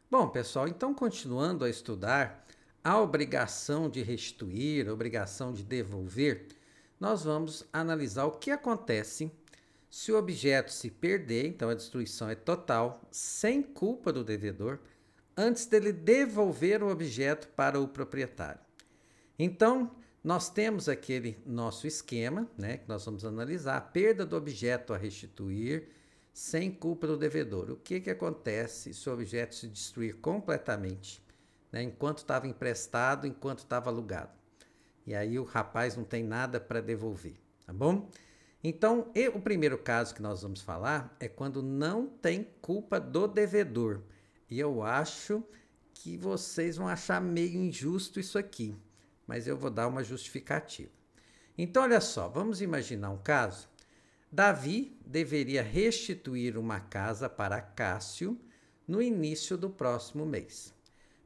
Bom, pessoal, então continuando a estudar a obrigação de restituir, a obrigação de devolver, nós vamos analisar o que acontece se o objeto se perder, então a destruição é total, sem culpa do devedor, antes dele devolver o objeto para o proprietário. Então, nós temos aquele nosso esquema, né, que nós vamos analisar, a perda do objeto a restituir sem culpa do devedor. O que acontece se o objeto se destruir completamente, né, enquanto estava emprestado, enquanto estava alugado? E aí o rapaz não tem nada para devolver, tá bom? Então, o primeiro caso que nós vamos falar é quando não tem culpa do devedor. E eu acho que vocês vão achar meio injusto isso aqui, mas eu vou dar uma justificativa. Então, olha só, vamos imaginar um caso. Davi deveria restituir uma casa para Cássio no início do próximo mês.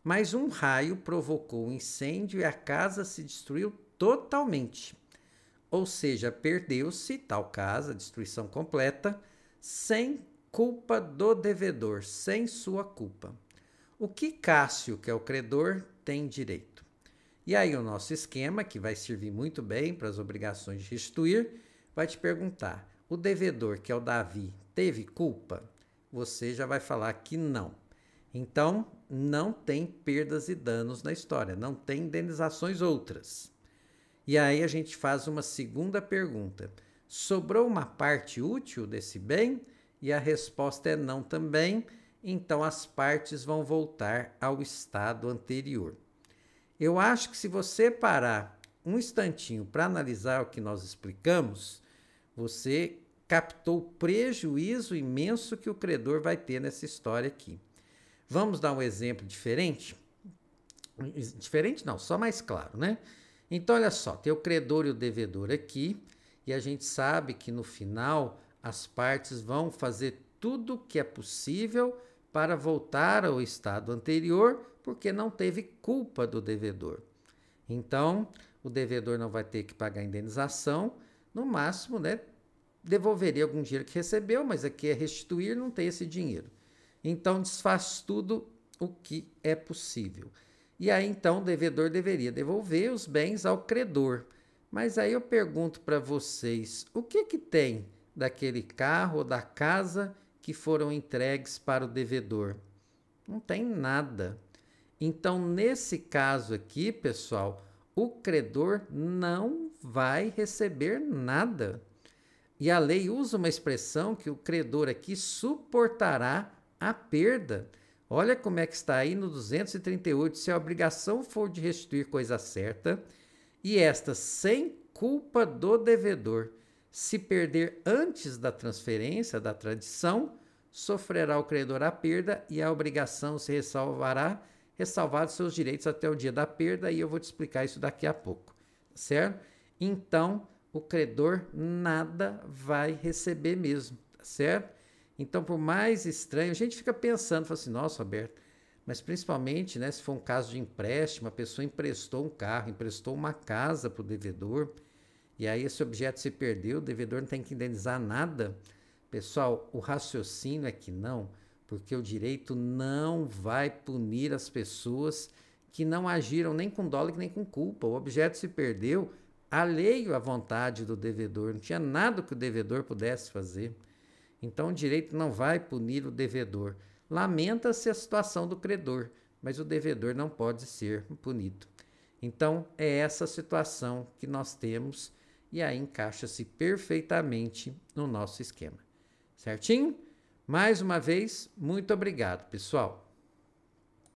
Mas um raio provocou um incêndio e a casa se destruiu totalmente. Ou seja, perdeu-se tal casa, destruição completa, sem culpa do devedor, sem sua culpa. O que Cássio, que é o credor, tem direito? E aí o nosso esquema, que vai servir muito bem para as obrigações de restituir, vai te perguntar: o devedor, que é o Davi, teve culpa? Você já vai falar que não. Então, não tem perdas e danos na história, não tem indenizações outras. E aí a gente faz uma segunda pergunta: sobrou uma parte útil desse bem? E a resposta é não também, então as partes vão voltar ao estado anterior. Eu acho que se você parar um instantinho para analisar o que nós explicamos, você captou o prejuízo imenso que o credor vai ter nessa história aqui. Vamos dar um exemplo diferente? Diferente não, só mais claro, né? Então, olha só, tem o credor e o devedor aqui, e a gente sabe que no final as partes vão fazer tudo o que é possível para voltar ao estado anterior, porque não teve culpa do devedor. Então, o devedor não vai ter que pagar indenização, no máximo, né, devolveria algum dinheiro que recebeu, mas aqui é restituir, não tem esse dinheiro. Então, desfaz tudo o que é possível. E aí, então, o devedor deveria devolver os bens ao credor. Mas aí eu pergunto para vocês, o que tem daquele carro ou da casa que foram entregues para o devedor? Não tem nada. Então, nesse caso aqui, pessoal, o credor não vai receber nada. E a lei usa uma expressão que o credor aqui suportará a perda. Olha como é que está aí no 238, se a obrigação for de restituir coisa certa, e esta sem culpa do devedor, se perder antes da transferência da tradição, sofrerá o credor a perda e a obrigação se ressalvados seus direitos até o dia da perda, e eu vou te explicar isso daqui a pouco, certo? Então, o credor nada vai receber mesmo, certo? Então, por mais estranho, a gente fica pensando, fala assim, nossa, Roberto, mas principalmente, né, se for um caso de empréstimo, a pessoa emprestou um carro, emprestou uma casa para o devedor, e aí esse objeto se perdeu, o devedor não tem que indenizar nada. Pessoal, o raciocínio é que não, porque o direito não vai punir as pessoas que não agiram nem com dolo nem com culpa. O objeto se perdeu alheio à vontade do devedor, não tinha nada que o devedor pudesse fazer. Então o direito não vai punir o devedor. Lamenta-se a situação do credor, mas o devedor não pode ser punido. Então é essa situação que nós temos e aí encaixa-se perfeitamente no nosso esquema. Certinho? Mais uma vez, muito obrigado, pessoal.